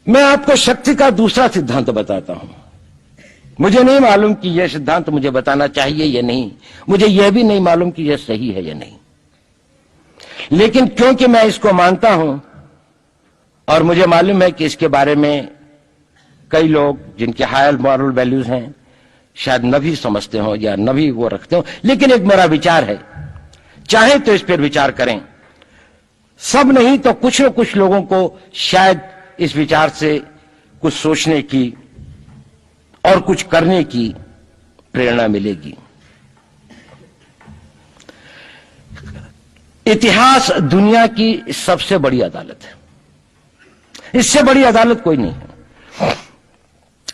मैं आपको शक्ति का दूसरा सिद्धांत बताता हूं। मुझे नहीं मालूम कि यह सिद्धांत मुझे बताना चाहिए या नहीं, मुझे यह भी नहीं मालूम कि यह सही है या नहीं, लेकिन क्योंकि मैं इसको मानता हूं और मुझे मालूम है कि इसके बारे में कई लोग जिनके हायर मॉरल वैल्यूज हैं शायद न भी समझते हो या न भी वो रखते हो, लेकिन एक मेरा विचार है, चाहे तो इस पर विचार करें। सब नहीं तो कुछ न कुछ लोगों को शायद इस विचार से कुछ सोचने की और कुछ करने की प्रेरणा मिलेगी। इतिहास दुनिया की सबसे बड़ी अदालत है, इससे बड़ी अदालत कोई नहीं है।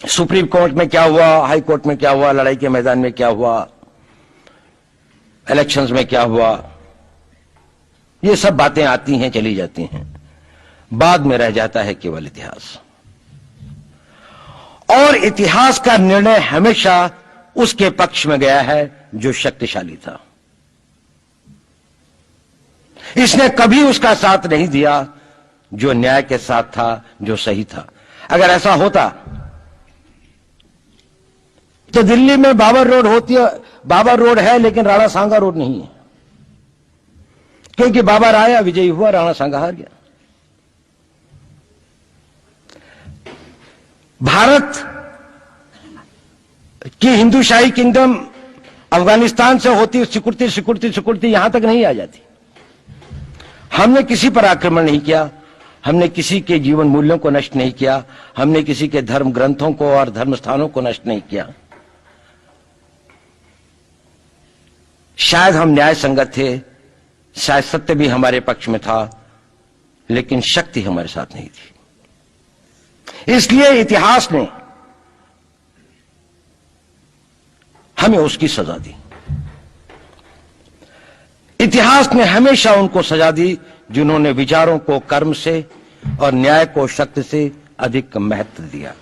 सुप्रीम कोर्ट में क्या हुआ, हाई कोर्ट में क्या हुआ, लड़ाई के मैदान में क्या हुआ, इलेक्शंस में क्या हुआ, ये सब बातें आती हैं चली जाती हैं, बाद में रह जाता है केवल इतिहास। और इतिहास का निर्णय हमेशा उसके पक्ष में गया है जो शक्तिशाली था। इसने कभी उसका साथ नहीं दिया जो न्याय के साथ था, जो सही था। अगर ऐसा होता तो दिल्ली में बाबर रोड होती है, बाबर रोड है लेकिन राणा सांगा रोड नहीं है, क्योंकि बाबर आया, विजयी हुआ, राणा सांगा हार गया। भारत की हिंदूशाही किंगडम अफगानिस्तान से होती सिकुड़ती सिकुड़ती सिकुड़ती यहां तक नहीं आ जाती। हमने किसी पर आक्रमण नहीं किया, हमने किसी के जीवन मूल्यों को नष्ट नहीं किया, हमने किसी के धर्म ग्रंथों को और धर्म स्थानों को नष्ट नहीं किया। शायद हम न्याय संगत थे, शायद सत्य भी हमारे पक्ष में था, लेकिन शक्ति हमारे साथ नहीं थी। इसलिए इतिहास ने हमें उसकी सजा दी। इतिहास ने हमेशा उनको सजा दी जिन्होंने विचारों को कर्म से और न्याय को शक्ति से अधिक महत्व दिया।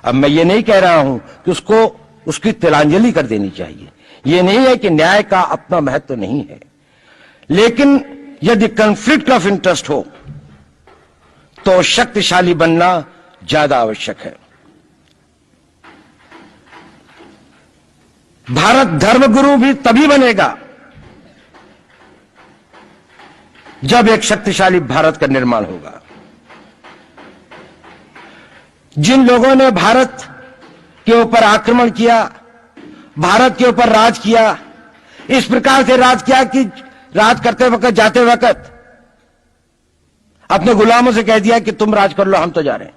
अब मैं ये नहीं कह रहा हूं कि उसको उसकी तिलांजलि कर देनी चाहिए, ये नहीं है कि न्याय का अपना महत्व नहीं है, लेकिन यदि कॉन्फ्लिक्ट ऑफ इंटरेस्ट हो तो शक्तिशाली बनना ज्यादा आवश्यक है। भारत धर्मगुरु भी तभी बनेगा जब एक शक्तिशाली भारत का निर्माण होगा। जिन लोगों ने भारत के ऊपर आक्रमण किया, भारत के ऊपर राज किया, इस प्रकार से राज किया कि राज करते वक्त, जाते वक्त अपने गुलामों से कह दिया कि तुम राज कर लो, हम तो जा रहे हैं,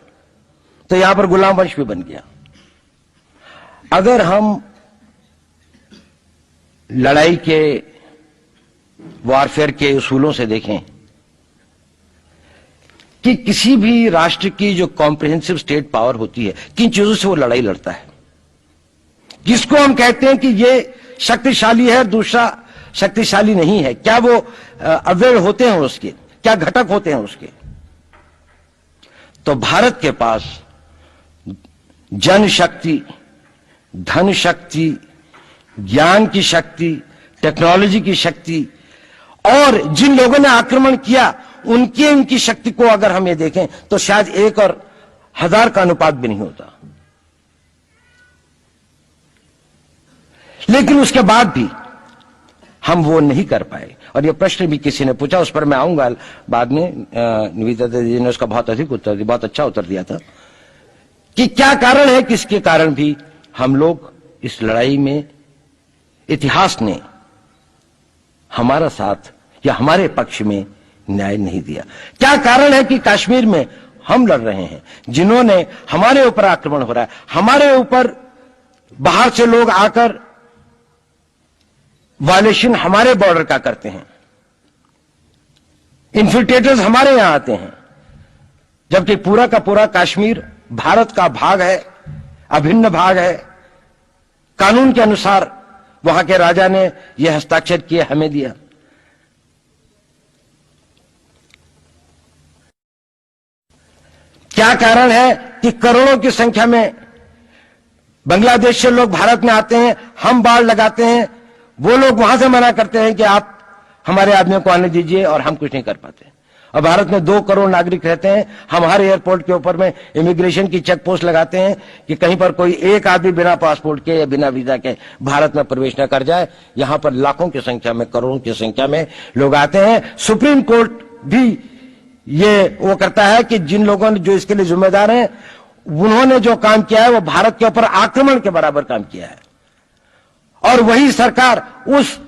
तो यहां पर गुलाम वंश भी बन गया। अगर हम लड़ाई के वॉरफेयर के उसूलों से देखें कि किसी भी राष्ट्र की जो कॉम्प्रिहेंसिव स्टेट पावर होती है, किन चीजों से वो लड़ाई लड़ता है, जिसको हम कहते हैं कि ये शक्तिशाली है, दूसरा शक्तिशाली नहीं है, क्या वो अवयव होते हैं उसके, क्या घटक होते हैं उसके। तो भारत के पास जनशक्ति, धन शक्ति, ज्ञान की शक्ति, टेक्नोलॉजी की शक्ति, और जिन लोगों ने आक्रमण किया उनकी शक्ति को अगर हम ये देखें तो शायद 1 और 1000 का अनुपात भी नहीं होता। लेकिन उसके बाद भी हम वो नहीं कर पाए। और ये प्रश्न भी किसी ने पूछा, उस पर मैं आऊंगा बाद में। निवेदिता जी ने उसका बहुत अधिक उत्तर दिया, बहुत अच्छा उत्तर दिया था कि क्या कारण है, किसके कारण भी हम लोग इस लड़ाई में इतिहास ने हमारा साथ या हमारे पक्ष में न्याय नहीं दिया। क्या कारण है कि कश्मीर में हम लड़ रहे हैं, जिन्होंने हमारे ऊपर आक्रमण हो रहा है, हमारे ऊपर बाहर से लोग आकर वायलेशन हमारे बॉर्डर का करते हैं, इन्फिल्ट्रेटर्स हमारे यहां आते हैं, जबकि पूरा का पूरा कश्मीर भारत का भाग है, अभिन्न भाग है। कानून के अनुसार वहां के राजा ने यह हस्ताक्षर किए, हमें दिया। क्या कारण है कि करोड़ों की संख्या में बांग्लादेश से लोग भारत में आते हैं, हम बाड़ लगाते हैं, वो लोग वहां से मना करते हैं कि आप हमारे आदमियों को आने दीजिए, और हम कुछ नहीं कर पाते। और भारत में 2 करोड़ नागरिक रहते हैं। हम हर एयरपोर्ट के ऊपर में इमिग्रेशन की चेक पोस्ट लगाते हैं कि कहीं पर कोई एक आदमी बिना पासपोर्ट के या बिना वीजा के भारत में प्रवेश न कर जाए। यहां पर लाखों की संख्या में, करोड़ों की संख्या में लोग आते हैं। सुप्रीम कोर्ट भी ये वो करता है कि जिन लोगों ने जो इसके लिए जिम्मेदार हैं, उन्होंने जो काम किया है वो भारत के ऊपर आक्रमण के बराबर काम किया है। और वही सरकार उस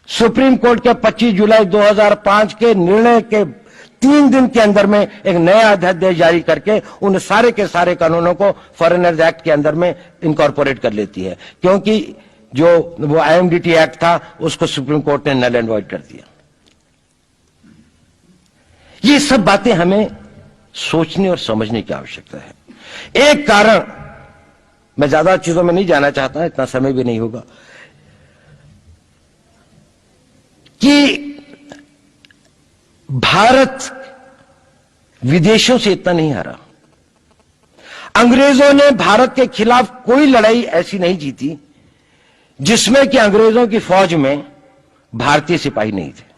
सुप्रीम कोर्ट के 25 जुलाई 2005 के निर्णय के 3 दिन के अंदर में एक नया अध्यादेश जारी करके उन सारे के सारे कानूनों को फॉरेनर्स एक्ट के अंदर में इनकॉर्पोरेट कर लेती है, क्योंकि जो वो आईएमडीटी एक्ट था उसको सुप्रीम कोर्ट ने नल एंड वॉइड कर दिया। ये सब बातें हमें सोचने और समझने की आवश्यकता है। एक कारण, मैं ज्यादा चीजों में नहीं जाना चाहता, इतना समय भी नहीं होगा, कि भारत विदेशों से इतना नहीं हारा। अंग्रेजों ने भारत के खिलाफ कोई लड़ाई ऐसी नहीं जीती जिसमें कि अंग्रेजों की फौज में भारतीय सिपाही नहीं थे।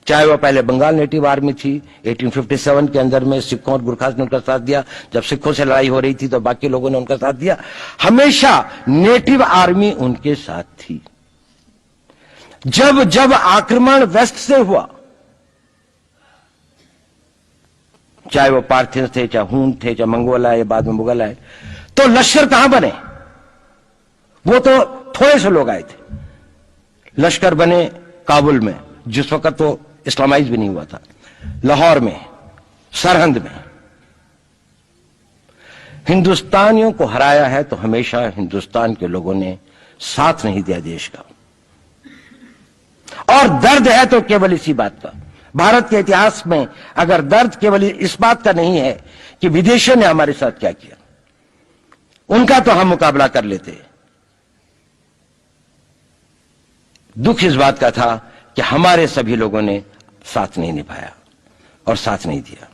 चाहे वह पहले बंगाल नेटिव आर्मी थी, 1857 के अंदर में सिखों और गुरखास ने उनका साथ दिया। जब सिखों से लड़ाई हो रही थी तो बाकी लोगों ने उनका साथ दिया। हमेशा नेटिव आर्मी उनके साथ थी। जब जब आक्रमण वेस्ट से हुआ, चाहे वो पार्थियंस थे, चाहे हून थे, चाहे मंगोल आए, बाद में मुगल आए, तो लश्कर कहां बने? वो तो थोड़े से लोग आए थे। लश्कर बने काबुल में, जिस वक्त तो इस्लामाइज भी नहीं हुआ था, लाहौर में, सरहंद में। हिंदुस्तानियों को हराया है तो हमेशा हिंदुस्तान के लोगों ने साथ नहीं दिया देश का। और दर्द है तो केवल इसी बात का। भारत के इतिहास में अगर दर्द केवल इस बात का नहीं है कि विदेशियों ने हमारे साथ क्या किया, उनका तो हम मुकाबला कर लेते। दुख इस बात का था कि हमारे सभी लोगों ने साथ नहीं निभाया और साथ नहीं दिया।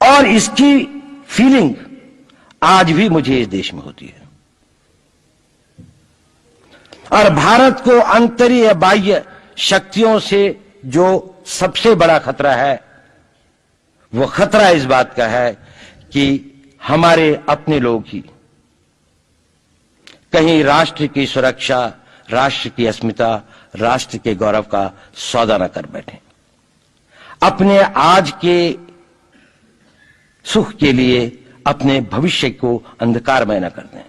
और इसकी फीलिंग आज भी मुझे इस देश में होती है। और भारत को आंतरिक बाह्य शक्तियों से जो सबसे बड़ा खतरा है, वो खतरा इस बात का है कि हमारे अपने लोग ही कहीं राष्ट्र की सुरक्षा, राष्ट्र की अस्मिता, राष्ट्र के गौरव का सौदा न कर बैठे, अपने आज के सुख के लिए अपने भविष्य को अंधकारमय न कर दें।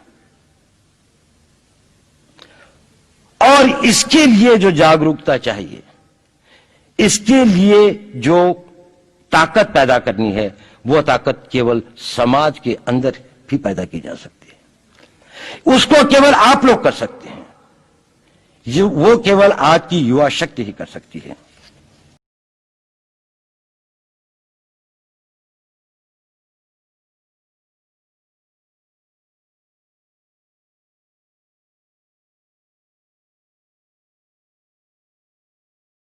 और इसके लिए जो जागरूकता चाहिए, इसके लिए जो ताकत पैदा करनी है, वो ताकत केवल समाज के अंदर भी पैदा की जा सकती है। उसको केवल आप लोग कर सकते हैं। वो केवल आज की युवा शक्ति ही कर सकती है।